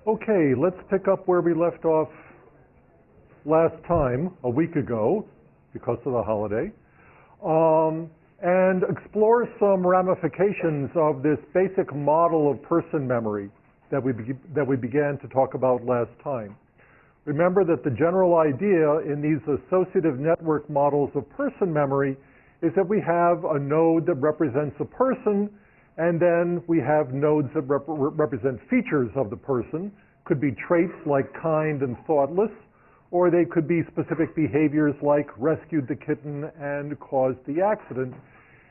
Okay, let's pick up where we left off last time, a week ago, because of the holiday, and explore some ramifications of this basic model of person memory that we began to talk about last time. Remember that the general idea in these associative network models of person memory is that we have a node that represents a person, and then we have nodes that represent features of the person. Could be traits like kind and thoughtless, or they could be specific behaviors like rescued the kitten and caused the accident.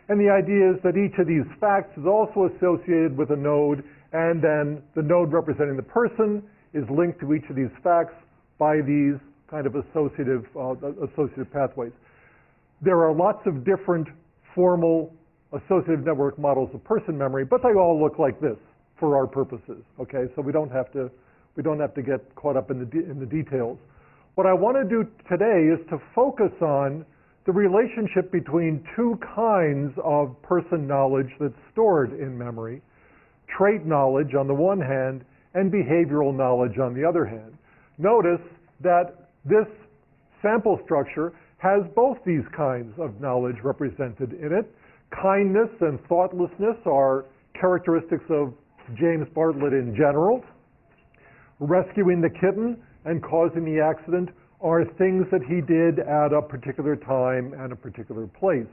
And the idea is that each of these facts is also associated with a node, and then the node representing the person is linked to each of these facts by these kind of associative pathways. There are lots of different formal associative network models of person memory, but they all look like this for our purposes. Okay, so we don't have to get caught up in the details. What I want to do today is to focus on the relationship between two kinds of person knowledge that's stored in memory: trait knowledge on the one hand and behavioral knowledge on the other hand. Notice that this sample structure has both these kinds of knowledge represented in it. Kindness and thoughtlessness are characteristics of James Bartlett in general. Rescuing the kitten and causing the accident are things that he did at a particular time and a particular place.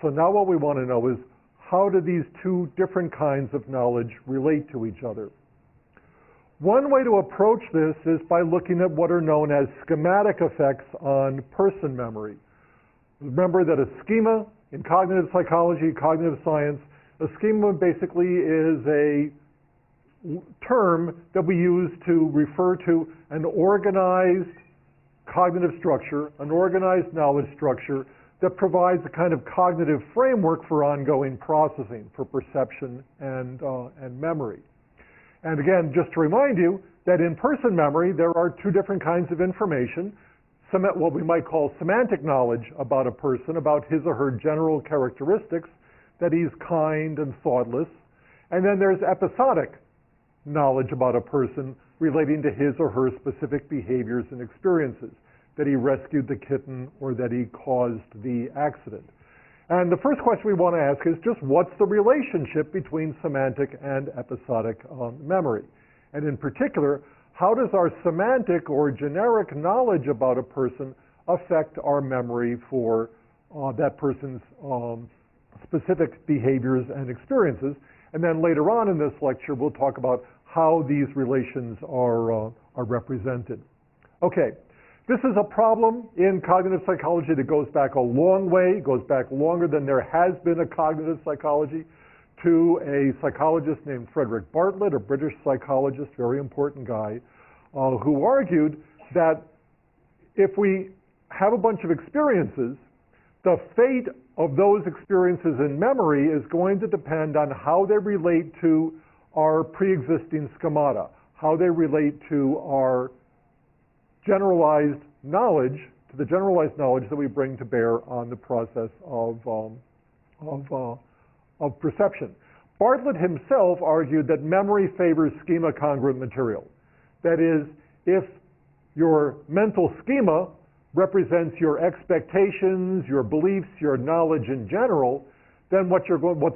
So now what we want to know is, how do these two different kinds of knowledge relate to each other? One way to approach this is by looking at what are known as schematic effects on person memory. Remember that a schema in cognitive psychology, cognitive science, a schema basically is a term that we use to refer to an organized cognitive structure, an organized knowledge structure that provides a kind of cognitive framework for ongoing processing, for perception and memory. And again, just to remind you that in person memory, there are two different kinds of information. What we might call semantic knowledge about a person, about his or her general characteristics, that he's kind and thoughtless. And then there's episodic knowledge about a person relating to his or her specific behaviors and experiences, that he rescued the kitten or that he caused the accident. And the first question we want to ask is just, what's the relationship between semantic and episodic memory? And in particular, how does our semantic or generic knowledge about a person affect our memory for that person's specific behaviors and experiences? And then later on in this lecture, we'll talk about how these relations are represented. Okay. This is a problem in cognitive psychology that goes back a long way, goes back longer than there has been a cognitive psychology, to a psychologist named Frederick Bartlett, a British psychologist, very important guy, who argued that if we have a bunch of experiences, the fate of those experiences in memory is going to depend on how they relate to our pre-existing schemata, how they relate to our generalized knowledge, to the generalized knowledge that we bring to bear on the process of perception. Bartlett himself argued that memory favors schema-congruent material. That is, if your mental schema represents your expectations, your beliefs, your knowledge in general, then what's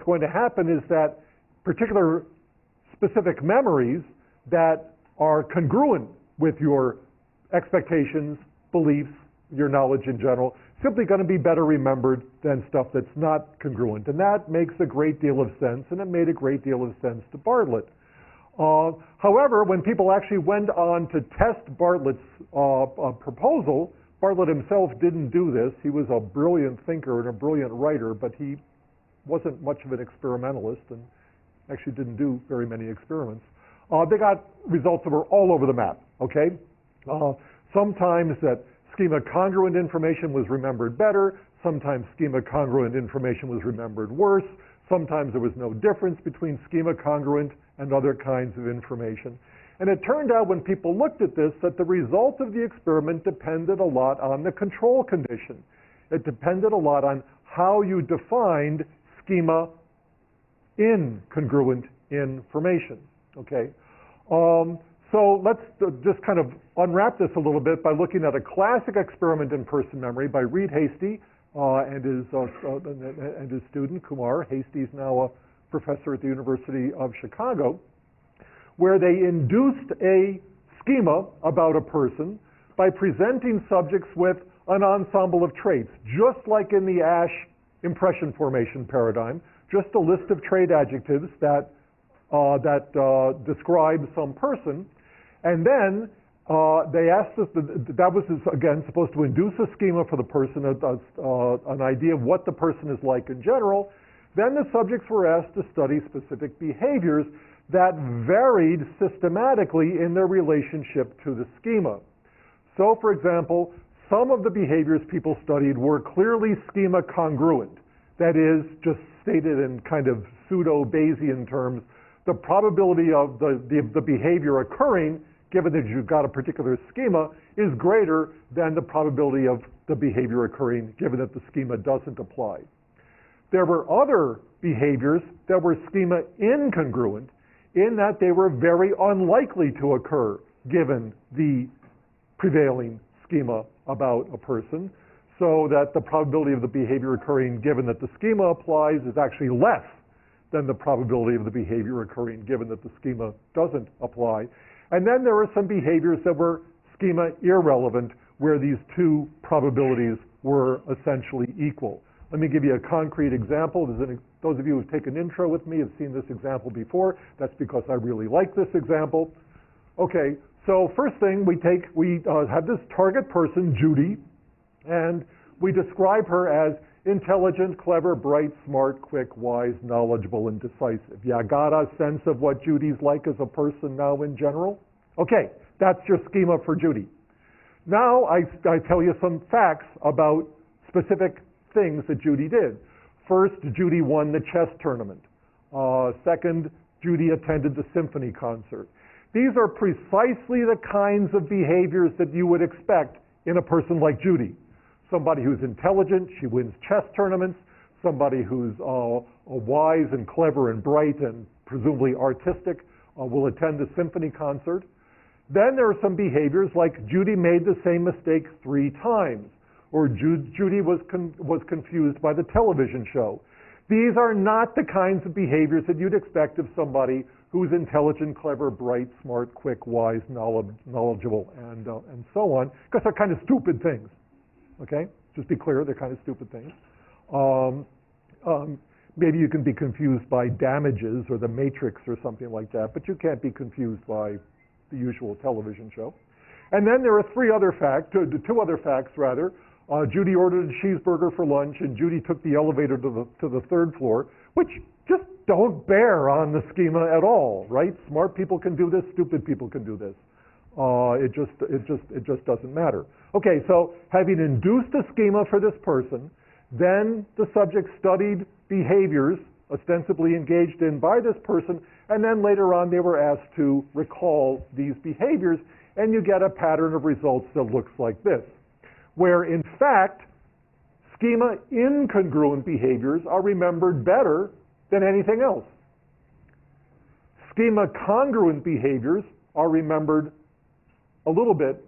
going to happen is that particular specific memories that are congruent with your expectations, beliefs, your knowledge in general, simply going to be better remembered than stuff that's not congruent. And that makes a great deal of sense, and it made a great deal of sense to Bartlett. However, when people actually went on to test Bartlett's proposal, Bartlett himself didn't do this. He was a brilliant thinker and a brilliant writer, but he wasn't much of an experimentalist and actually didn't do very many experiments. They got results that were all over the map, okay? Sometimes that schema-congruent information was remembered better, sometimes schema-congruent information was remembered worse, sometimes there was no difference between schema-congruent and other kinds of information. And it turned out when people looked at this that the result of the experiment depended a lot on the control condition. It depended a lot on how you defined schema in congruent information, okay? So So let's just kind of unwrap this a little bit by looking at a classic experiment in person memory by Reed Hastie and his student, Kumar. Hastie's now a professor at the University of Chicago, where they induced a schema about a person by presenting subjects with an ensemble of traits, just like in the Ash impression formation paradigm, just a list of trait adjectives that describe some person. And then they asked us, that was, again, supposed to induce a schema for the person, an idea of what the person is like in general. Then the subjects were asked to study specific behaviors that varied systematically in their relationship to the schema. So, for example, some of the behaviors people studied were clearly schema congruent. That is, just stated in kind of pseudo-Bayesian terms, the probability of the behavior occurring, given that you've got a particular schema, is greater than the probability of the behavior occurring, given that the schema doesn't apply. There were other behaviors that were schema incongruent, in that they were very unlikely to occur, given the prevailing schema about a person, so that the probability of the behavior occurring given that the schema applies is actually less than the probability of the behavior occurring given that the schema doesn't apply. And then there are some behaviors that were schema irrelevant, where these two probabilities were essentially equal. Let me give you a concrete example. Those of you who've taken intro with me have seen this example before. That's because I really like this example. Okay, so first thing we have this target person, Judy, and we describe her as intelligent, clever, bright, smart, quick, wise, knowledgeable, and decisive. You got a sense of what Judy's like as a person now in general? Okay, that's your schema for Judy. Now I tell you some facts about specific things that Judy did. First, Judy won the chess tournament. Second, Judy attended the symphony concert. These are precisely the kinds of behaviors that you would expect in a person like Judy. Somebody who's intelligent, she wins chess tournaments. Somebody who's wise and clever and bright and presumably artistic will attend the symphony concert. Then there are some behaviors like Judy made the same mistake 3 times, or Judy was confused by the television show. These are not the kinds of behaviors that you'd expect of somebody who's intelligent, clever, bright, smart, quick, wise, knowledgeable, and so on, because they're kind of stupid things. Okay? Just be clear, they're kind of stupid things. Maybe you can be confused by Damages or The Matrix or something like that, but you can't be confused by the usual television show. And then there are 2 other facts. Judy ordered a cheeseburger for lunch, and Judy took the elevator to the 3rd floor, which just don't bear on the schema at all, right? Smart people can do this, stupid people can do this. It just doesn't matter. Okay, so having induced a schema for this person, then the subject studied behaviors ostensibly engaged in by this person, and then later on they were asked to recall these behaviors, and you get a pattern of results that looks like this, where in fact schema incongruent behaviors are remembered better than anything else. Schema congruent behaviors are remembered a little bit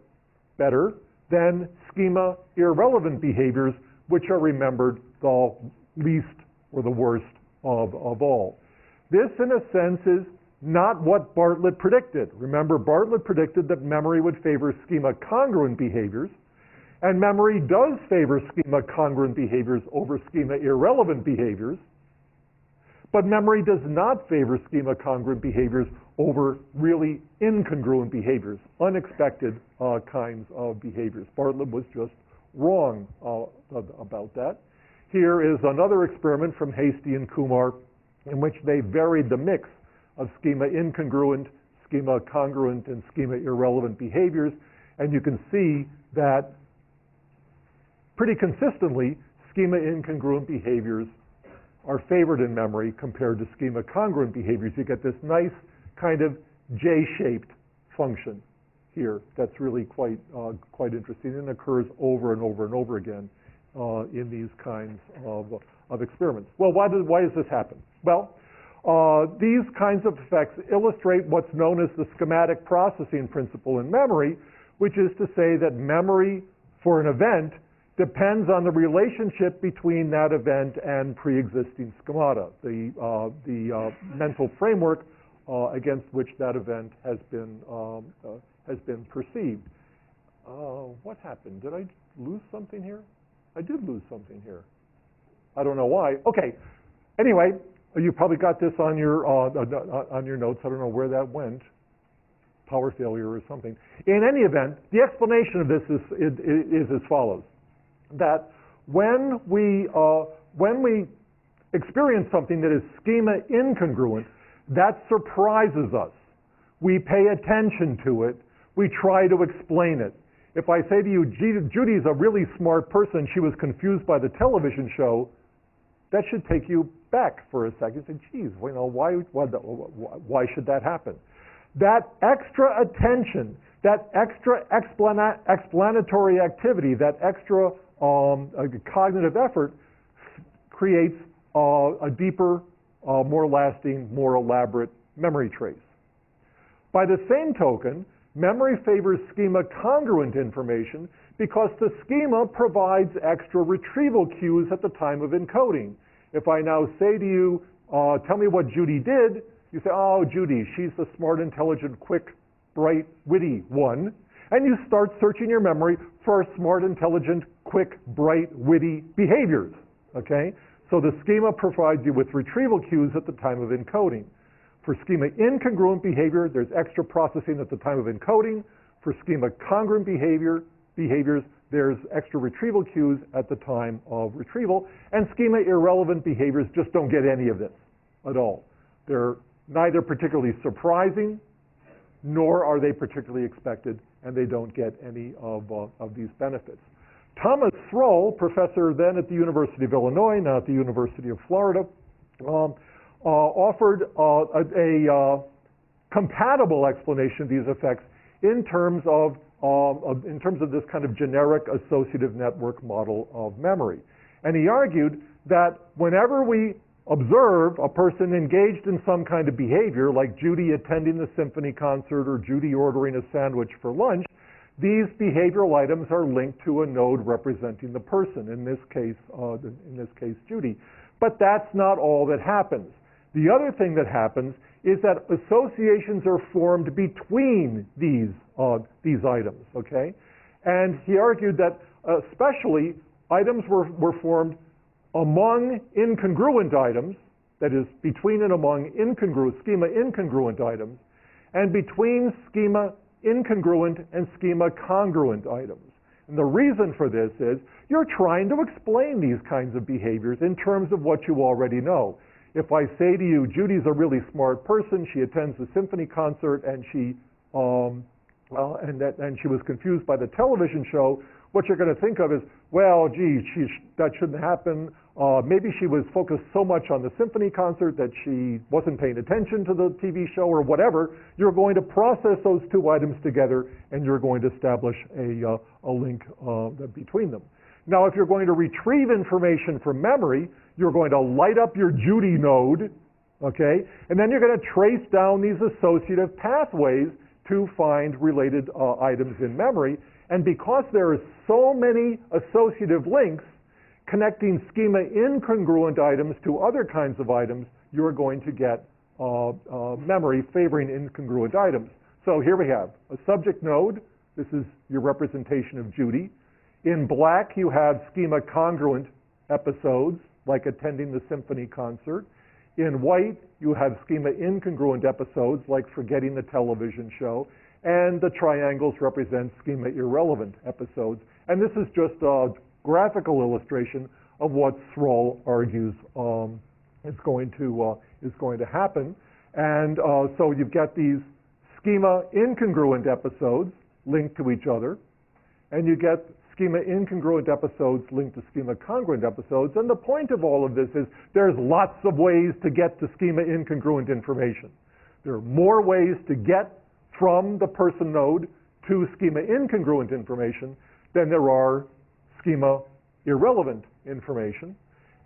better than schema irrelevant behaviors, which are remembered the least or the worst of all. This, in a sense, is not what Bartlett predicted. Remember, Bartlett predicted that memory would favor schema congruent behaviors, and memory does favor schema congruent behaviors over schema irrelevant behaviors, but memory does not favor schema congruent behaviors over really incongruent behaviors, unexpected kinds of behaviors. Bartlett was just wrong about that. Here is another experiment from Hastie and Kumar in which they varied the mix of schema incongruent, schema congruent, and schema irrelevant behaviors, and you can see that pretty consistently schema incongruent behaviors are favored in memory compared to schema congruent behaviors. You get this nice kind of J-shaped function here that's really quite interesting and occurs over and over and over again in these kinds of experiments. Well, why does this happen? Well, These kinds of effects illustrate what's known as the schematic processing principle in memory, which is to say that memory for an event depends on the relationship between that event and pre-existing schemata, the mental framework against which that event has been perceived. What happened? Did I lose something here? I did lose something here. I don't know why. Okay. Anyway, you probably got this on your notes. I don't know where that went. Power failure or something. In any event, the explanation of this is as follows: that when we experience something that is schema incongruent, that surprises us. We pay attention to it. We try to explain it. If I say to you, Judy's a really smart person, she was confused by the television show, that should take you back for a second. Say, geez, you know, why should that happen? That extra attention, that extra explanatory activity, that extra cognitive effort creates a deeper, more lasting, more elaborate memory trace. By the same token, memory favors schema-congruent information because the schema provides extra retrieval cues at the time of encoding. If I now say to you, tell me what Judy did, you say, oh, Judy, she's the smart, intelligent, quick, bright, witty one. And you start searching your memory for smart, intelligent, quick, bright, witty behaviors, okay? So the schema provides you with retrieval cues at the time of encoding. For schema-incongruent behavior, there's extra processing at the time of encoding. For schema-congruent behaviors, there's extra retrieval cues at the time of retrieval. And schema-irrelevant behaviors just don't get any of this at all. They're neither particularly surprising, nor are they particularly expected, and they don't get any of these benefits. Thomas Sroll, professor then at the University of Illinois, now at the University of Florida, offered a compatible explanation of these effects in terms of this kind of generic associative network model of memory. And he argued that whenever we observe a person engaged in some kind of behavior, like Judy attending the symphony concert or Judy ordering a sandwich for lunch, these behavioral items are linked to a node representing the person, in this case Judy. But that's not all that happens. The other thing that happens is that associations are formed between these items, okay? And he argued that especially items were formed among incongruent items, that is, between and among schema-incongruent items, and between schema-incongruent and schema-congruent items. And the reason for this is you're trying to explain these kinds of behaviors in terms of what you already know. If I say to you, Judy's a really smart person, she attends the symphony concert, and she was confused by the television show, what you're going to think of is, well, gee, that shouldn't happen. Maybe she was focused so much on the symphony concert that she wasn't paying attention to the TV show or whatever. You're going to process those two items together, and you're going to establish a link between them. Now, if you're going to retrieve information from memory, you're going to light up your Judy node, okay? And then you're going to trace down these associative pathways to find related items in memory. And because there are so many associative links connecting schema-incongruent items to other kinds of items, you're going to get memory favoring incongruent items. So here we have a subject node. This is your representation of Judy. In black, you have schema-congruent episodes, like attending the symphony concert. In white, you have schema-incongruent episodes, like forgetting the television show. And the triangles represent schema-irrelevant episodes. And this is just a graphical illustration of what Sroll argues is going to happen. And so you've got these schema-incongruent episodes linked to each other, and you get schema-incongruent episodes linked to schema-congruent episodes. And the point of all of this is there's lots of ways to get to schema-incongruent information. There are more ways to get from the person node to schema-incongruent information than there are schema-irrelevant information.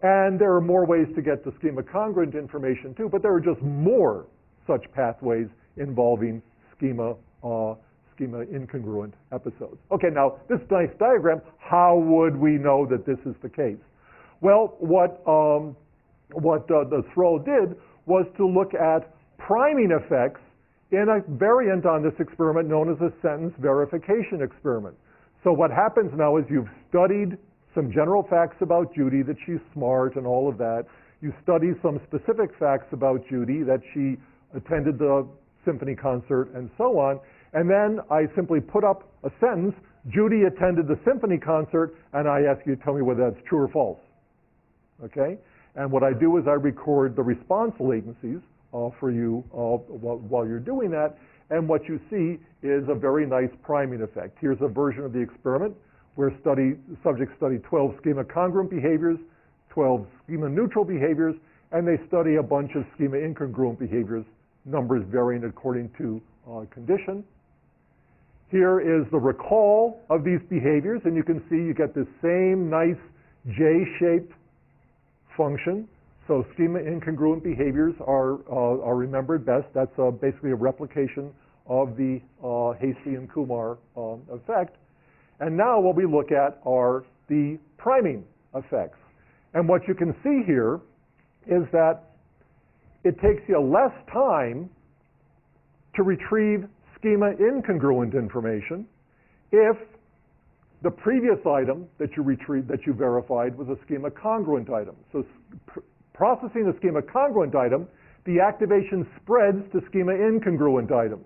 And there are more ways to get to schema-congruent information too, but there are just more such pathways involving schema-incongruent episodes. Okay, now this nice diagram, how would we know that this is the case? Well, what the Thrall did was to look at priming effects in a variant on this experiment known as a sentence verification experiment. So what happens now is you've studied some general facts about Judy, that she's smart and all of that. You study some specific facts about Judy, that she attended the symphony concert and so on. And then I simply put up a sentence, Judy attended the symphony concert, and I ask you to tell me whether that's true or false. Okay? And what I do is I record the response latencies for you while you're doing that. And what you see is a very nice priming effect. Here's a version of the experiment where subjects study 12 schema-congruent behaviors, 12 schema-neutral behaviors, and they study a bunch of schema-incongruent behaviors, numbers varying according to condition. Here is the recall of these behaviors, and you can see you get this same nice J-shaped function. So schema-incongruent behaviors are remembered best. That's basically a replication of the Hastie and Kumar effect. And now what we look at are the priming effects. And what you can see here is that it takes you less time to retrieve schema-incongruent information if the previous item that you verified was a schema-congruent item. So processing a schema-congruent item, the activation spreads to schema-incongruent items,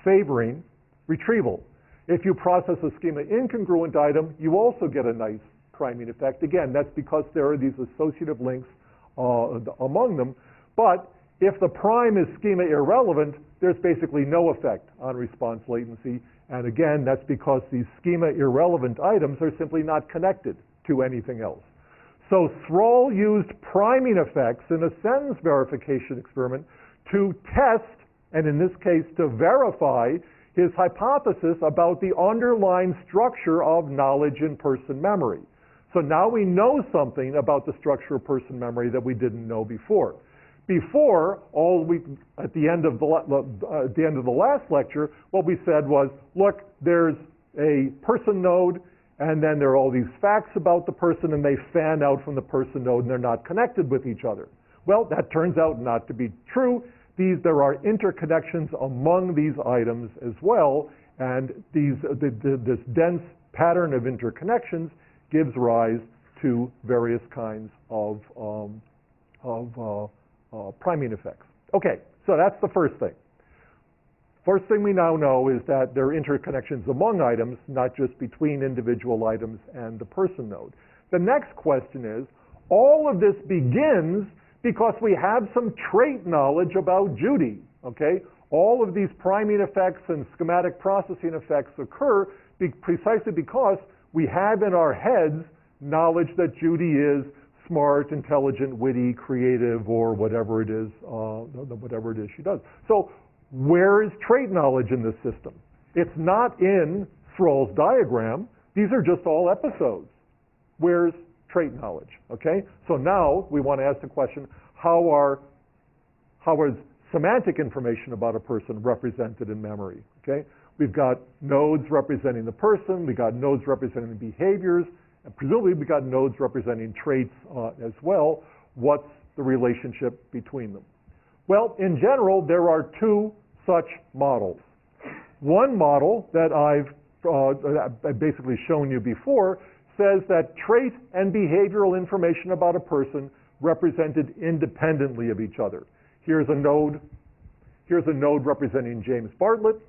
favoring retrieval. If you process a schema-incongruent item, you also get a nice priming effect. Again, that's because there are these associative links among them. But if the prime is schema-irrelevant, there's basically no effect on response latency. And again, that's because these schema-irrelevant items are simply not connected to anything else. So Thrall used priming effects in a sentence verification experiment to test, and in this case to verify, his hypothesis about the underlying structure of knowledge in person memory. So now we know something about the structure of person memory that we didn't know before. Before, at the end of the last lecture, what we said was, look, there's a person node, and then there are all these facts about the person, and they fan out from the person node, and they're not connected with each other. Well, that turns out not to be true. There are interconnections among these items as well, and this dense pattern of interconnections gives rise to various kinds of priming effects. Okay, so that's the first thing. First thing we now know is that there are interconnections among items, not just between individual items and the person node. The next question is, all of this begins because we have some trait knowledge about Judy, okay? All of these priming effects and schematic processing effects occur precisely because we have in our heads knowledge that Judy is smart, intelligent, witty, creative, or whatever it is she does. So where is trait knowledge in this system? It's not in Thrall's diagram. These are just all episodes. Where's trait knowledge, okay? So now we want to ask the question, how is semantic information about a person represented in memory, okay? We've got nodes representing the person, we've got nodes representing the behaviors, and presumably we've got nodes representing traits as well. What's the relationship between them? Well, in general, there are two such models. One model that I've basically shown you before says that trait and behavioral information about a person represented independently of each other. Here's a node representing James Bartlett,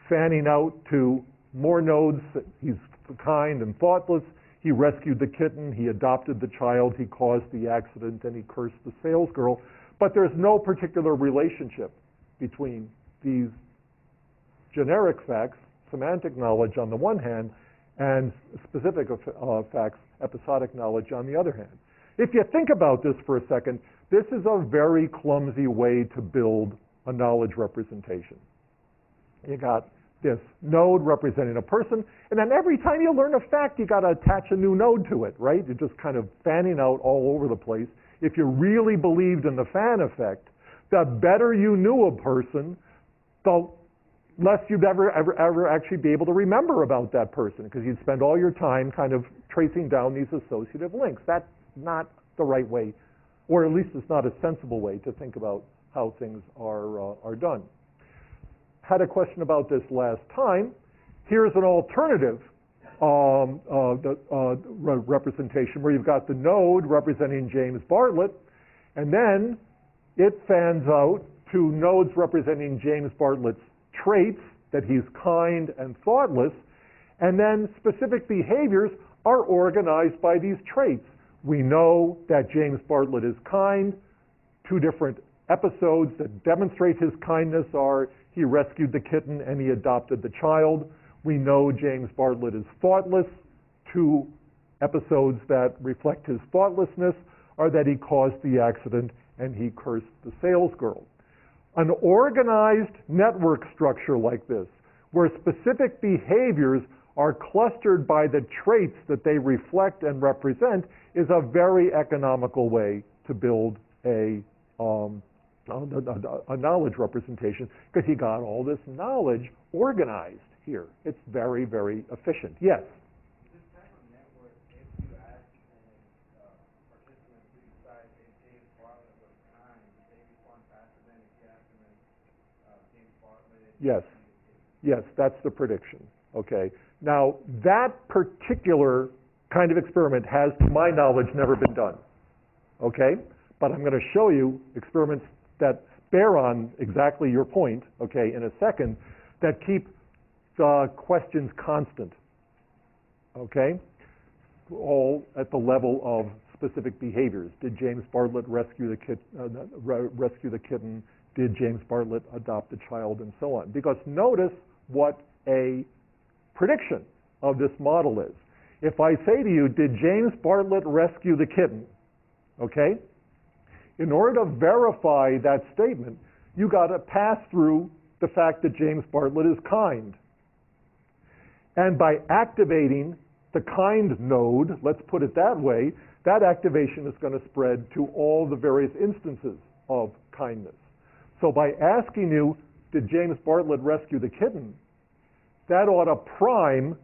fanning out to more nodes. He's kind and thoughtless. He rescued the kitten, he adopted the child, he caused the accident, and he cursed the salesgirl. But there's no particular relationship between these generic facts, semantic knowledge on the one hand, and specific facts, episodic knowledge on the other hand. If you think about this for a second, this is a very clumsy way to build a knowledge representation. You got this node representing a person, and then every time you learn a fact, you got to attach a new node to it, right? You're just kind of fanning out all over the place. If you really believed in the fan effect, the better you knew a person, the less you'd ever actually be able to remember about that person, because you'd spend all your time kind of tracing down these associative links. That's not the right way, or at least it's not a sensible way to think about how things are done. Had a question about this last time. Here's an alternative representation where you've got the node representing James Bartlett, and then it fans out to nodes representing James Bartlett's traits, that he's kind and thoughtless, and then specific behaviors are organized by these traits. We know that James Bartlett is kind. Two different episodes that demonstrate his kindness are he rescued the kitten and he adopted the child. We know James Bartlett is thoughtless. Two episodes that reflect his thoughtlessness are that he caused the accident and he cursed the salesgirl. An organized network structure like this, where specific behaviors are clustered by the traits that they reflect and represent, is a very economical way to build a knowledge representation, because you got all this knowledge organized here. It's very, very efficient. Yes? This type of network, if you ask participants to decide if James Bartlett was kind, they respond faster than if you ask them if James Bartlett. Yes. Yes, that's the prediction. Okay. Now, that particular kind of experiment has, to my knowledge, never been done. Okay? But I'm going to show you experiments that bear on exactly your point, okay, in a second, that keep the questions constant, okay, all at the level of specific behaviors. Did James Bartlett rescue the kitten? Did James Bartlett adopt a child? And so on. Because notice what a prediction of this model is. If I say to you, did James Bartlett rescue the kitten? Okay? In order to verify that statement, you got to pass through the fact that James Bartlett is kind. And by activating the kind node, let's put it that way, that activation is going to spread to all the various instances of kindness. So by asking you, did James Bartlett rescue the kitten, that ought to prime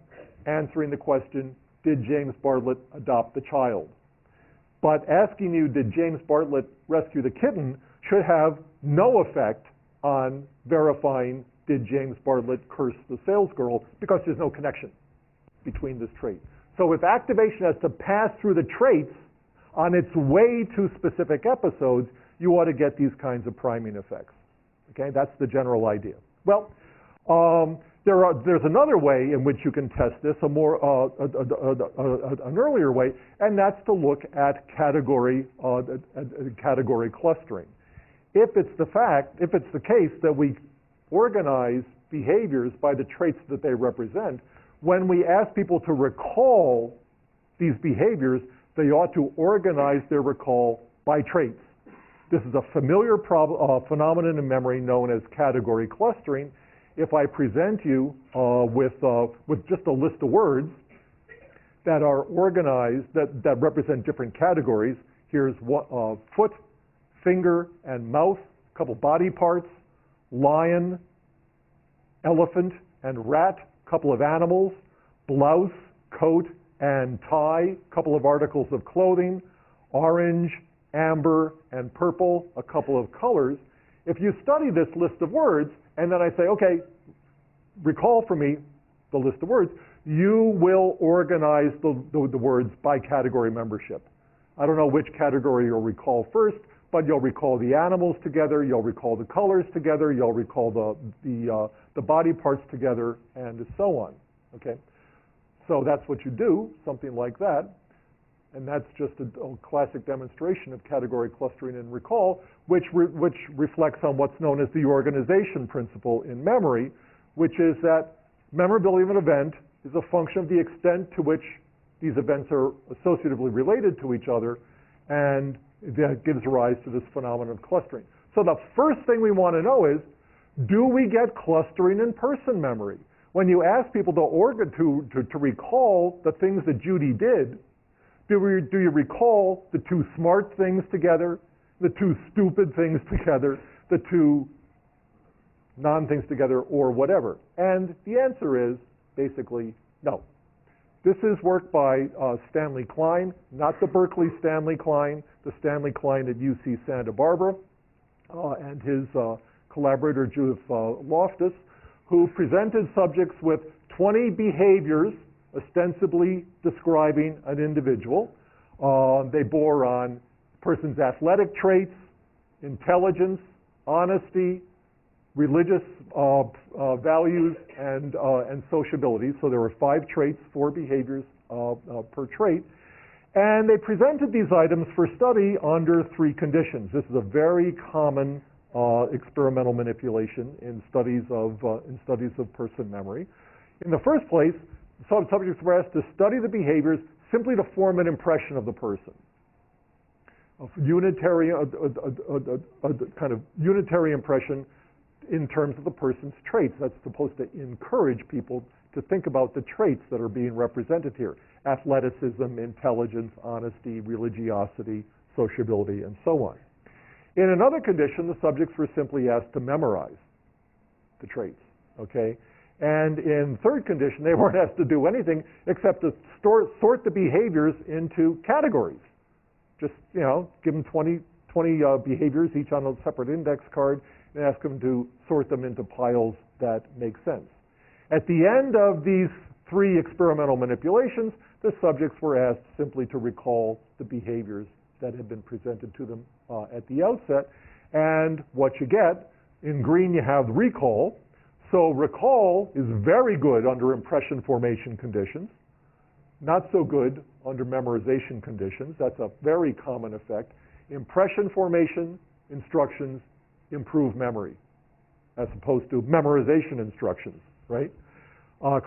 answering the question, did James Bartlett adopt the child? But asking you, did James Bartlett rescue the kitten, should have no effect on verifying, did James Bartlett curse the salesgirl, because there's no connection between this trait. So if activation has to pass through the traits on its way to specific episodes, you ought to get these kinds of priming effects. Okay, that's the general idea. Well, there's another way in which you can test this, an earlier way, and that's to look at category clustering. If it's the case that we organize behaviors by the traits that they represent, when we ask people to recall these behaviors, they ought to organize their recall by traits. This is a familiar phenomenon in memory known as category clustering. If I present you with just a list of words that are organized, that represent different categories, here's foot, finger, and mouth, a couple body parts, lion, elephant, and rat, a couple of animals, blouse, coat, and tie, a couple of articles of clothing, orange, amber, and purple, a couple of colors. If you study this list of words, and then I say, okay, recall for me the list of words, you will organize the words by category membership. I don't know which category you'll recall first, but you'll recall the animals together, you'll recall the colors together, you'll recall the body parts together, and so on. Okay? So that's what you do, something like that. And that's just a classic demonstration of category clustering and recall, which reflects on what's known as the organization principle in memory, which is that memorability of an event is a function of the extent to which these events are associatively related to each other, and that gives rise to this phenomenon of clustering. So the first thing we want to know is, Do we get clustering in person memory? When you ask people to recall the things that Judy did, do you recall the two smart things together, the two stupid things together, the two non-things together, or whatever? And the answer is basically no. This is work by Stanley Klein, not the Berkeley Stanley Klein, the Stanley Klein at UC Santa Barbara, and his collaborator Judith Loftus, who presented subjects with 20 behaviors ostensibly describing an individual. They bore on person's athletic traits, intelligence, honesty, religious values, and sociability. So there were 5 traits, 4 behaviors per trait. And they presented these items for study under 3 conditions. This is a very common experimental manipulation in studies of person memory. In the first place, subjects were asked to study the behaviors simply to form an impression of the person. A kind of unitary impression in terms of the person's traits. That's supposed to encourage people to think about the traits that are being represented here: athleticism, intelligence, honesty, religiosity, sociability, and so on. In another condition, the subjects were simply asked to memorize the traits, okay? And in third condition, they weren't asked to do anything except to sort the behaviors into categories. Just, give them 20 behaviors, each on a separate index card, and ask them to sort them into piles that make sense. At the end of these 3 experimental manipulations, the subjects were asked simply to recall the behaviors that had been presented to them at the outset. And what you get, in green you have recall. So recall is very good under impression formation conditions, not so good under memorization conditions. That's a very common effect. Impression formation instructions improve memory, as opposed to memorization instructions, right?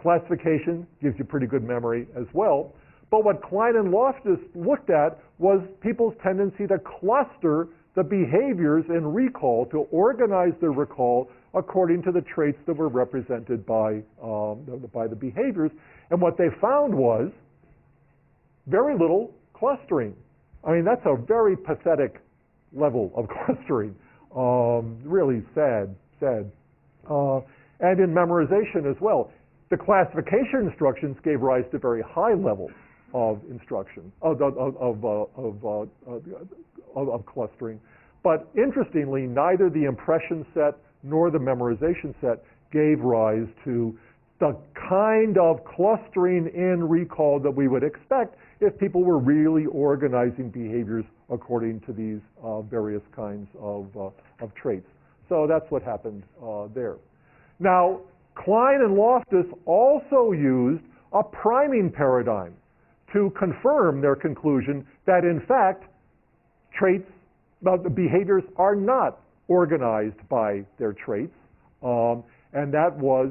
Classification gives you pretty good memory as well. But what Klein and Loftus looked at was people's tendency to cluster the behaviors in recall, to organize their recall according to the traits that were represented by the behaviors. And what they found was very little clustering. I mean, that's a very pathetic level of clustering. Really sad. And in memorization as well. The classification instructions gave rise to very high levels of instruction, of clustering. But interestingly, neither the impression set nor the memorization set gave rise to the kind of clustering in recall that we would expect if people were really organizing behaviors according to these various kinds of traits. So that's what happened there. Now, Klein and Loftus also used a priming paradigm to confirm their conclusion that, in fact, the behaviors are not organized by their traits, and that was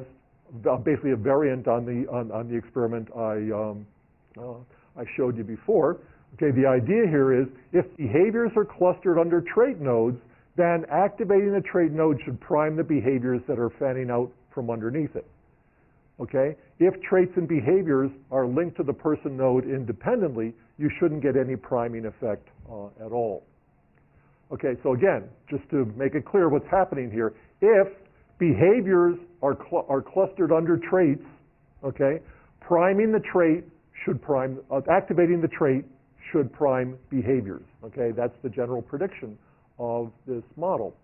basically a variant on the experiment I showed you before. Okay, the idea here is if behaviors are clustered under trait nodes, then activating the trait node should prime the behaviors that are fanning out from underneath it. Okay? If traits and behaviors are linked to the person node independently, you shouldn't get any priming effect at all. Okay, so again, just to make it clear what's happening here, if behaviors are clustered under traits, okay, priming the trait should prime, activating the trait should prime behaviors. Okay, that's the general prediction of this model.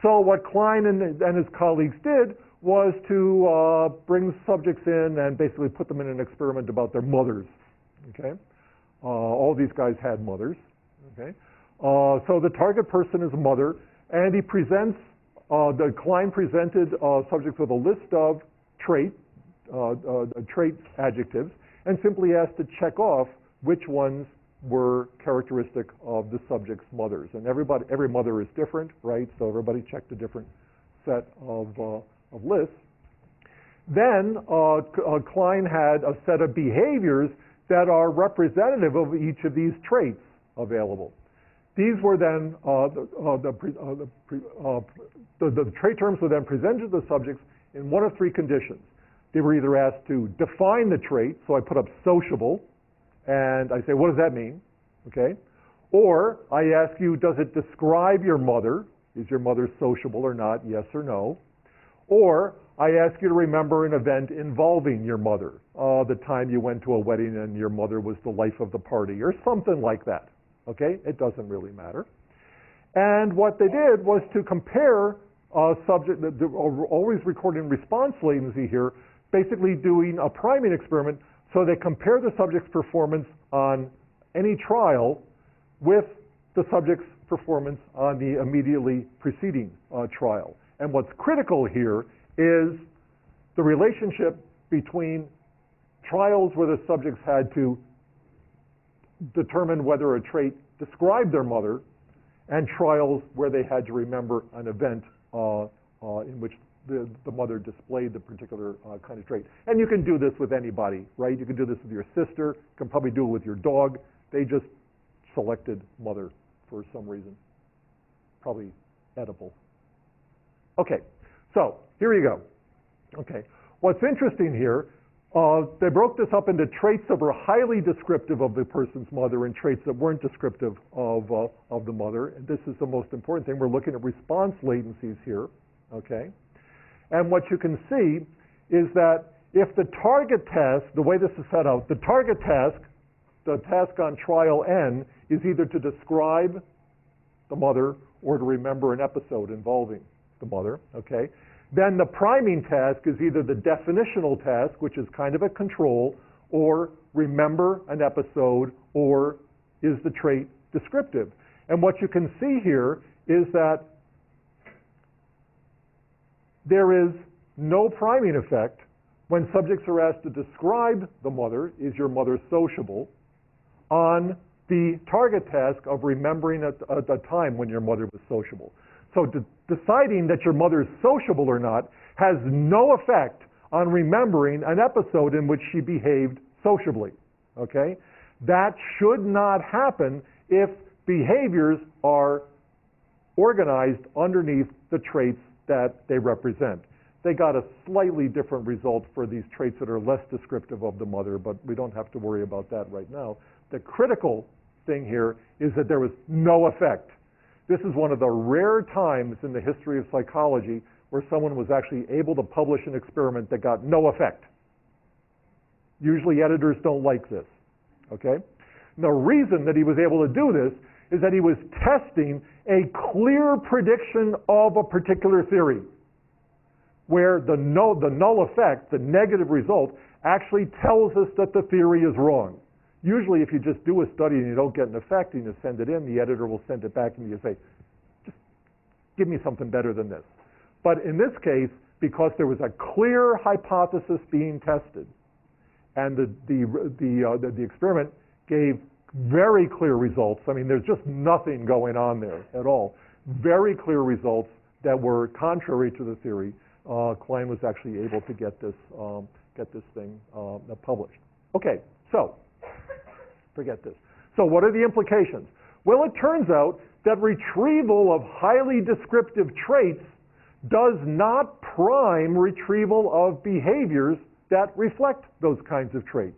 So what Klein and his colleagues did was to bring subjects in and basically put them in an experiment about their mothers. Okay, all these guys had mothers. Okay, so the target person is a mother, and he presents. Klein presented subjects with a list of trait adjectives, and simply asked to check off which ones were characteristic of the subject's mothers. And every mother is different, right? So everybody checked a different set of lists. Then Klein had a set of behaviors that are representative of each of these traits available. These were then, the trait terms were then presented to the subjects in one of three conditions. They were either asked to define the trait, so I put up sociable, and I say, what does that mean? Okay. Or I ask you, does it describe your mother? Is your mother sociable or not? Yes or no. Or I ask you to remember an event involving your mother, the time you went to a wedding and your mother was the life of the party, or something like that. Okay, it doesn't really matter. And what they did was to compare subject, always recording response latency here, basically doing a priming experiment, so they compare the subject's performance on any trial with the subject's performance on the immediately preceding trial. And what's critical here is the relationship between trials where the subjects had to determine whether a trait described their mother and trials where they had to remember an event in which the mother displayed the particular kind of trait. And you can do this with anybody, right? You can do this with your sister. You can probably do it with your dog. They just selected mother for some reason. Probably edible. Okay, so here you go. Okay, what's interesting here, they broke this up into traits that were highly descriptive of the person's mother and traits that weren't descriptive of the mother. And this is the most important thing. We're looking at response latencies here, okay? And what you can see is that if the target task, the way this is set out, the target task, the task on trial N, is either to describe the mother or to remember an episode involving the mother, okay? Then the priming task is either the definitional task, which is kind of a control, or remember an episode, or is the trait descriptive. And what you can see here is that there is no priming effect when subjects are asked to describe the mother, is your mother sociable, on the target task of remembering at a time when your mother was sociable. So deciding that your mother is sociable or not has no effect on remembering an episode in which she behaved sociably, okay? That should not happen if behaviors are organized underneath the traits that they represent. They got a slightly different result for these traits that are less descriptive of the mother, but we don't have to worry about that right now. The critical thing here is that there was no effect. This is one of the rare times in the history of psychology where someone was actually able to publish an experiment that got no effect. Usually editors don't like this, okay? And the reason that he was able to do this is that he was testing a clear prediction of a particular theory, where the null effect, the negative result, actually tells us that the theory is wrong. Usually if you just do a study and you don't get an effect and you send it in, the editor will send it back and you say, just give me something better than this. But in this case, because there was a clear hypothesis being tested, and the experiment gave very clear results. I mean, there's just nothing going on there at all. Very clear results that were contrary to the theory. Klein was actually able to get this thing published. Okay, so forget this. So what are the implications? Well, it turns out that retrieval of highly descriptive traits does not prime retrieval of behaviors that reflect those kinds of traits.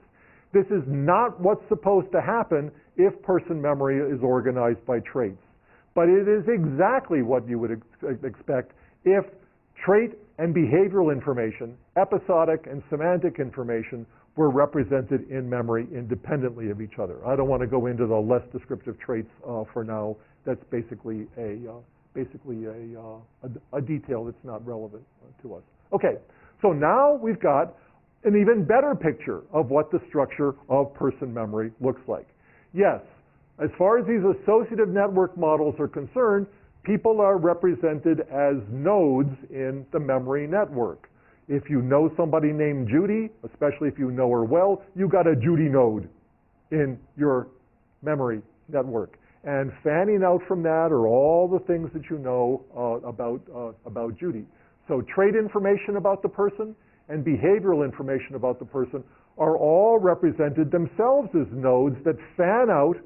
This is not what's supposed to happen if person memory is organized by traits. But it is exactly what you would expect if trait and behavioral information, episodic and semantic information, were represented in memory independently of each other. I don't want to go into the less descriptive traits for now. That's basically a detail that's not relevant to us. Okay, so now we've got an even better picture of what the structure of person memory looks like. Yes, as far as these associative network models are concerned, people are represented as nodes in the memory network. If you know somebody named Judy, especially if you know her well, you got a Judy node in your memory network. And fanning out from that are all the things that you know about Judy. So trait information about the person and behavioral information about the person are all represented themselves as nodes that fan out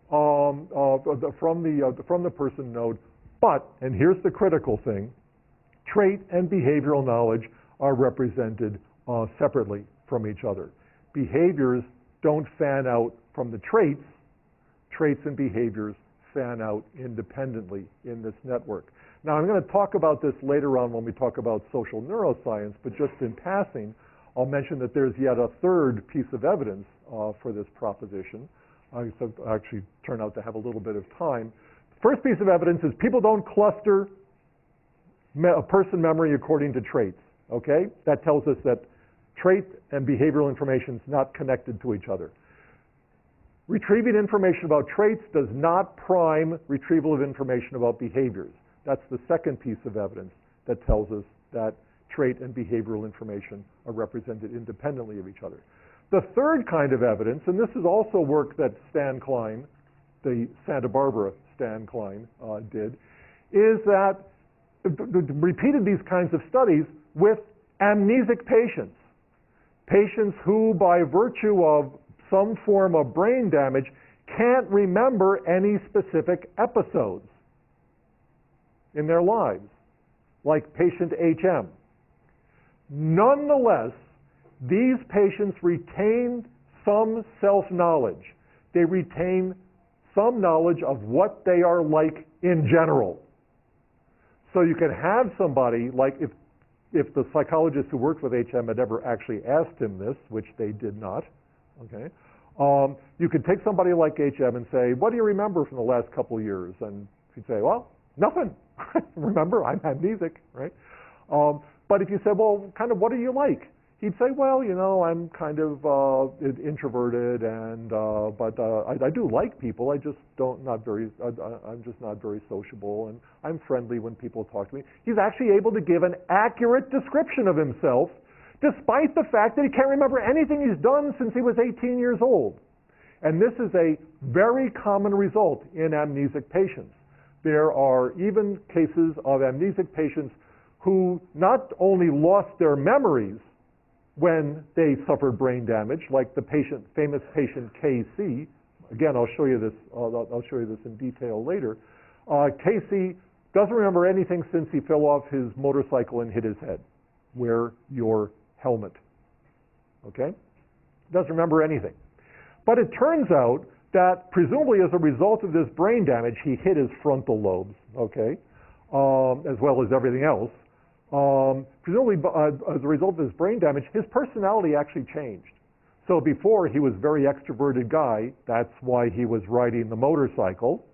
from the person node. But, and here's the critical thing, trait and behavioral knowledge are represented separately from each other. Behaviors don't fan out from the traits. Traits and behaviors fan out independently in this network. Now, I'm going to talk about this later on when we talk about social neuroscience, but just in passing, I'll mention that there's yet a third piece of evidence for this proposition. I actually turn out to have a little bit of time. First piece of evidence is people don't cluster a person memory according to traits, okay? That tells us that trait and behavioral information is not connected to each other. Retrieving information about traits does not prime retrieval of information about behaviors. That's the second piece of evidence that tells us that trait and behavioral information are represented independently of each other. The third kind of evidence, and this is also work that Stan Klein, the Santa Barbara Stan Klein did, is that repeated these kinds of studies with amnesic patients. Patients who, by virtue of some form of brain damage, can't remember any specific episodes in their lives, like patient HM. Nonetheless, these patients retain some self-knowledge. They retain some knowledge of what they are like in general. So you can have somebody, like if the psychologist who worked with HM had ever actually asked him this, which they did not, okay, you could take somebody like HM and say, what do you remember from the last couple of years? And he'd say, well, nothing. Remember, I'm amnesic, right? But if you said, well, kind of what are you like? He'd say, well, you know, I'm kind of introverted, and but I do like people. I'm just not very sociable, and I'm friendly when people talk to me. He's actually able to give an accurate description of himself, despite the fact that he can't remember anything he's done since he was 18 years old. And this is a very common result in amnesic patients. There are even cases of amnesic patients who not only lost their memories when they suffered brain damage, like the famous patient KC. Again, I'll show you this in detail later. KC doesn't remember anything since he fell off his motorcycle and hit his head. Wear your helmet. Okay? Doesn't remember anything. But it turns out that presumably as a result of this brain damage, he hit his frontal lobes, okay, as well as everything else. Presumably as a result of his brain damage, his personality actually changed. So before he was a very extroverted guy, that's why he was riding the motorcycle.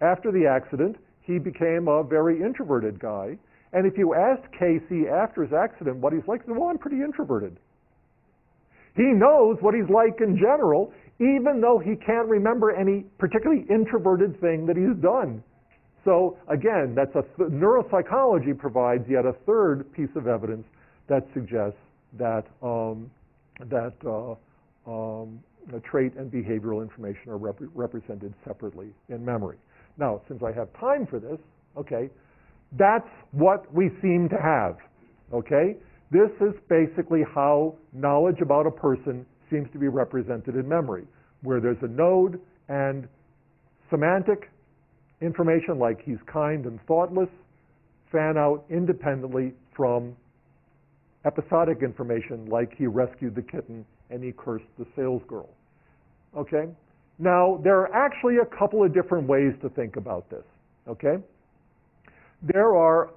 After the accident, he became a very introverted guy. And if you asked Casey after his accident what he's like, he said, well, I'm pretty introverted. He knows what he's like in general, even though he can't remember any particularly introverted thing that he's done. So again, that's neuropsychology provides yet a third piece of evidence that suggests that trait and behavioral information are represented separately in memory. Now, since I have time for this, okay, that's what we seem to have, okay? This is basically how knowledge about a person seems to be represented in memory, where there's a node and semantic information like he's kind and thoughtless fan out independently from episodic information like he rescued the kitten and he cursed the salesgirl. Okay? Now, there are actually a couple of different ways to think about this. Okay? There are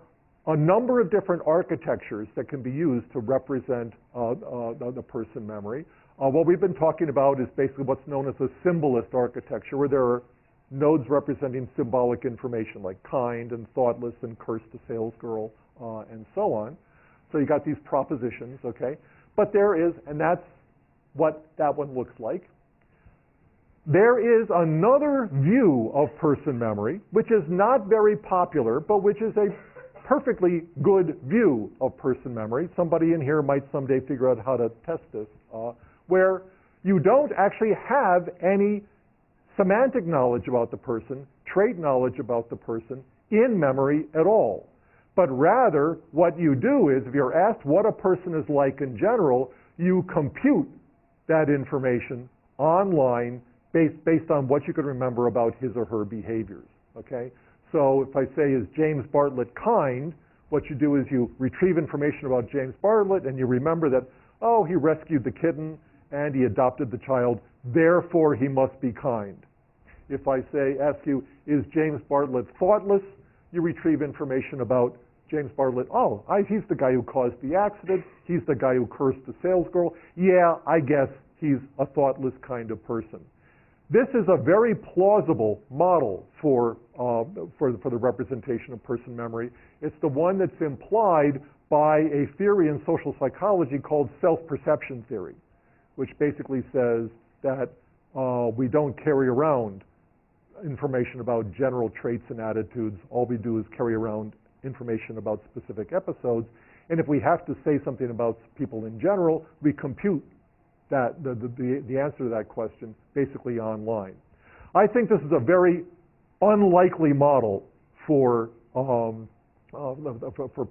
a number of different architectures that can be used to represent the person memory. What we've been talking about is basically what's known as a symbolist architecture, where there are nodes representing symbolic information like kind and thoughtless and cursed the salesgirl and so on. So you got these propositions, okay? But there is, and that's what that one looks like. There is another view of person memory, which is not very popular, but which is a perfectly good view of person memory. Somebody in here might someday figure out how to test this, where you don't actually have any semantic knowledge about the person, trait knowledge about the person in memory at all. But rather, what you do is, if you're asked what a person is like in general, you compute that information online based on what you can remember about his or her behaviors, okay? So if I say, is James Bartlett kind, what you do is you retrieve information about James Bartlett and you remember that, oh, he rescued the kitten and he adopted the child, therefore he must be kind. If I ask you, is James Bartlett thoughtless, you retrieve information about James Bartlett. Oh, he's the guy who caused the accident. He's the guy who cursed the salesgirl. Yeah, I guess he's a thoughtless kind of person. This is a very plausible model for the representation of person memory. It's the one that's implied by a theory in social psychology called self-perception theory, which basically says that we don't carry around information about general traits and attitudes. All we do is carry around information about specific episodes. And if we have to say something about people in general, we compute that the answer to that question basically online. I think this is a very unlikely model for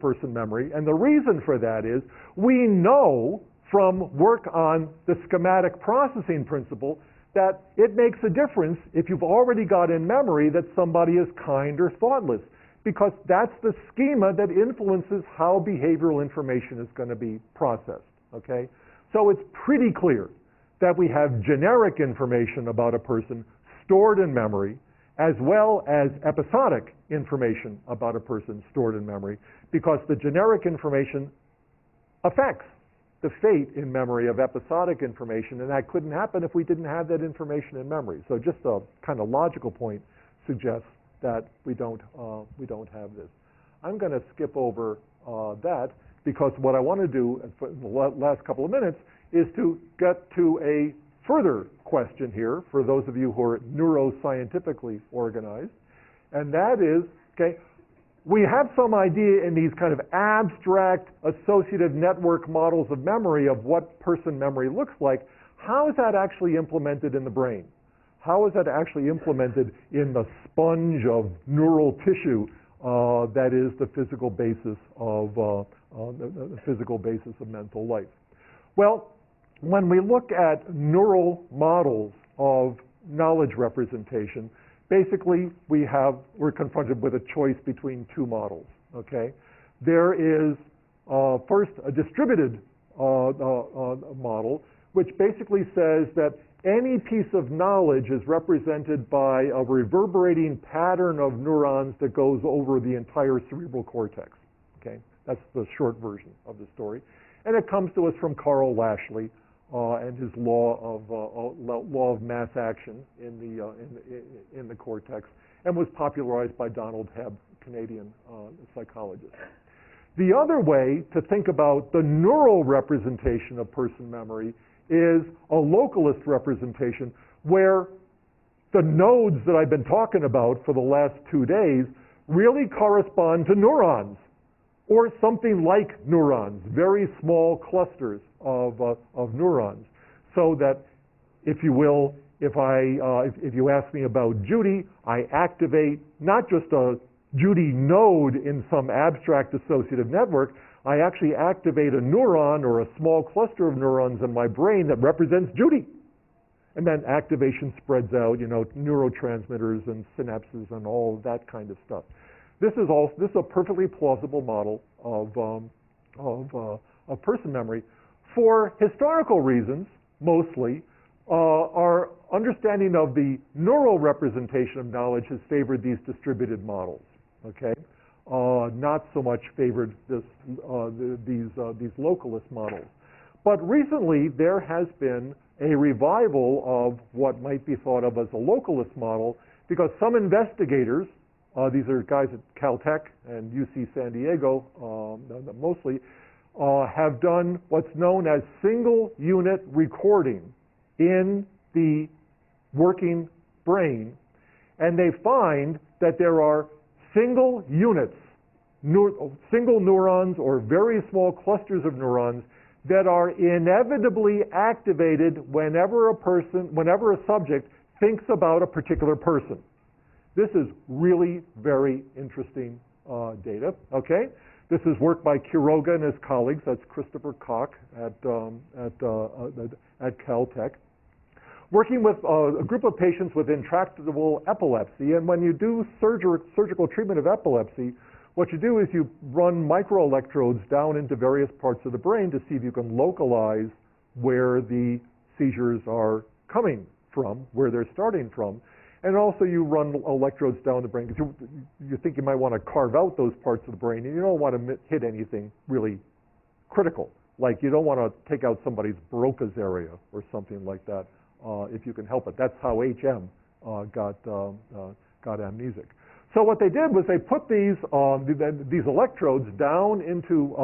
person memory, and the reason for that is we know from work on the schematic processing principle that it makes a difference if you've already got in memory that somebody is kind or thoughtless, because that's the schema that influences how behavioral information is going to be processed, okay? So it's pretty clear that we have generic information about a person stored in memory, as well as episodic information about a person stored in memory, because the generic information affects the fate in memory of episodic information, and that couldn't happen if we didn't have that information in memory. So just a kind of logical point suggests that we don't have this. I'm going to skip over that, because what I want to do in the last couple of minutes is to get to a further question here for those of you who are neuroscientifically organized, and that is, okay, we have some idea in these kind of abstract associative network models of memory of what person memory looks like. How is that actually implemented in the brain? How is that actually implemented in the sponge of neural tissue that is the physical basis of mental life? Well, when we look at neural models of knowledge representation, basically we're confronted with a choice between two models, okay? There is first a distributed model, which basically says that any piece of knowledge is represented by a reverberating pattern of neurons that goes over the entire cerebral cortex, okay? That's the short version of the story. And it comes to us from Carl Lashley and his law of mass action in the cortex, and was popularized by Donald Hebb, Canadian psychologist. The other way to think about the neural representation of person memory is a localist representation, where the nodes that I've been talking about for the last 2 days really correspond to neurons, or something like neurons, very small clusters of neurons. So that, if you will, if you ask me about Judy, I activate not just a Judy node in some abstract associative network, I actually activate a neuron or a small cluster of neurons in my brain that represents Judy. And then activation spreads out, neurotransmitters and synapses and all of that kind of stuff. This is a perfectly plausible model of person memory. For historical reasons, mostly, our understanding of the neural representation of knowledge has favored these distributed models, okay? Not so much favored these localist models. But recently, there has been a revival of what might be thought of as a localist model, because some investigators, these are guys at Caltech and UC San Diego mostly, have done what's known as single unit recording in the working brain, and they find that there are single units, single neurons or very small clusters of neurons that are inevitably activated whenever a subject thinks about a particular person. This is really very interesting data, okay? This is work by Quiroga and his colleagues. That's Christopher Koch at Caltech. working with a group of patients with intractable epilepsy. And when you do surgical treatment of epilepsy, what you do is you run microelectrodes down into various parts of the brain to see if you can localize where the seizures are coming from, where they're starting from. And also you run electrodes down the brain because you think you might want to carve out those parts of the brain, and you don't want to hit anything really critical. Like you don't want to take out somebody's Broca's area or something like that if you can help it. That's how HM got amnesic. So what they did was they put these electrodes down into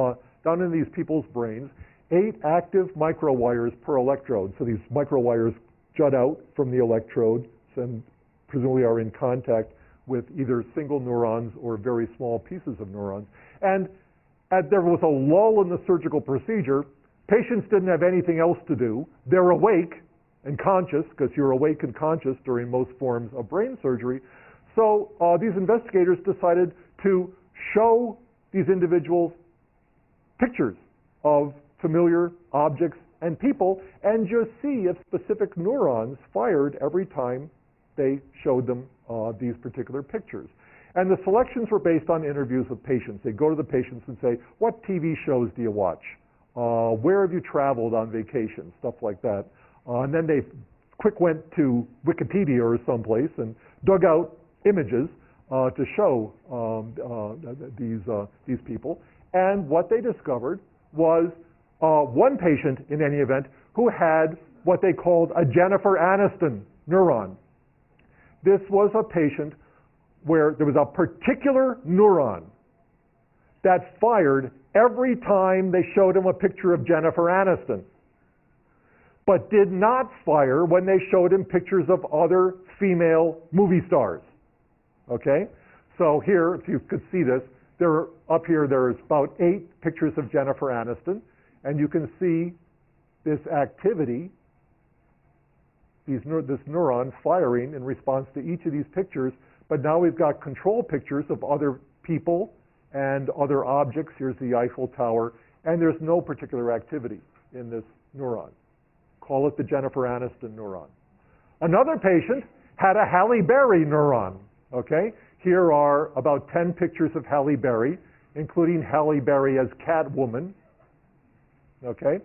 these people's brains, 8 active microwires per electrode. So these microwires jut out from the electrode and presumably are in contact with either single neurons or very small pieces of neurons. And there was a lull in the surgical procedure. Patients didn't have anything else to do. They're awake and conscious, because you're awake and conscious during most forms of brain surgery. So these investigators decided to show these individuals pictures of familiar objects and people and just see if specific neurons fired every time they showed them these particular pictures. And the selections were based on interviews with patients. They go to the patients and say, what TV shows do you watch? Where have you traveled on vacation? Stuff like that. And then they quick went to Wikipedia or someplace and dug out images to show these people. And what they discovered was one patient, in any event, who had what they called a Jennifer Aniston neuron. This was a patient where there was a particular neuron that fired every time they showed him a picture of Jennifer Aniston, but did not fire when they showed him pictures of other female movie stars. Okay? So here, if you could see this, up here there's about 8 pictures of Jennifer Aniston, and you can see this activity, this neuron firing in response to each of these pictures, but now we've got control pictures of other people and other objects. Here's the Eiffel Tower, and there's no particular activity in this neuron. Call it the Jennifer Aniston neuron. Another patient had a Halle Berry neuron. Okay? Here are about 10 pictures of Halle Berry, including Halle Berry as Catwoman. Okay?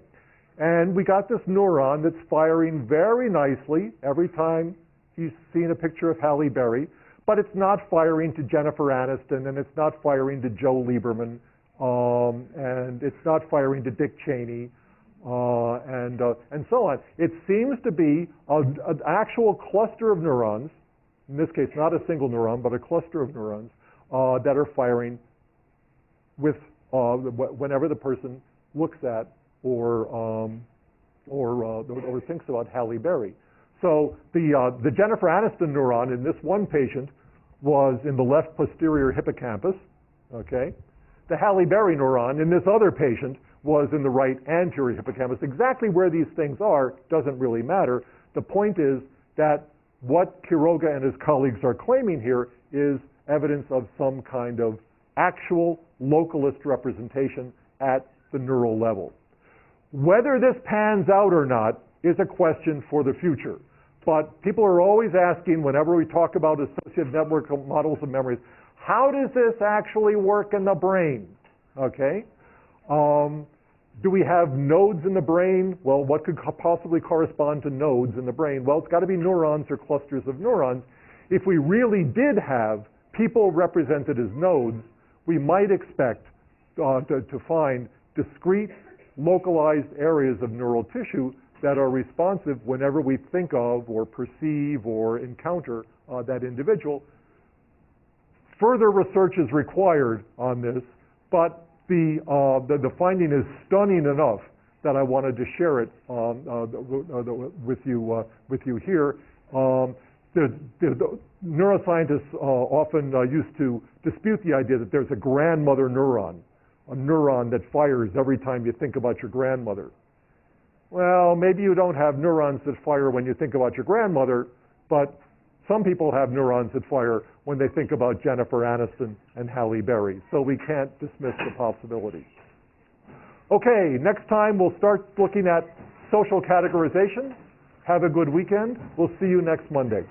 And we got this neuron that's firing very nicely every time he's seen a picture of Halle Berry, but it's not firing to Jennifer Aniston, and it's not firing to Joe Lieberman, and it's not firing to Dick Cheney, and so on. It seems to be an actual cluster of neurons, in this case not a single neuron, but a cluster of neurons that are firing with whenever the person looks at or thinks about Halle Berry. So the Jennifer Aniston neuron in this one patient was in the left posterior hippocampus. Okay, the Halle Berry neuron in this other patient was in the right anterior hippocampus. Exactly where these things are doesn't really matter. The point is that what Quiroga and his colleagues are claiming here is evidence of some kind of actual localist representation at the neural level. Whether this pans out or not is a question for the future. But people are always asking, whenever we talk about associative network models of memories, how does this actually work in the brain? Okay? Do we have nodes in the brain? Well, what could possibly correspond to nodes in the brain? Well, it's got to be neurons or clusters of neurons. If we really did have people represented as nodes, we might expect to find discrete, localized areas of neural tissue that are responsive whenever we think of or perceive or encounter that individual. Further research is required on this, but the finding is stunning enough that I wanted to share it with you here. The neuroscientists often used to dispute the idea that there's a grandmother neuron, a neuron that fires every time you think about your grandmother. Well, maybe you don't have neurons that fire when you think about your grandmother, but some people have neurons that fire when they think about Jennifer Aniston and Halle Berry, so we can't dismiss the possibility. Okay, next time we'll start looking at social categorization. Have a good weekend. We'll see you next Monday.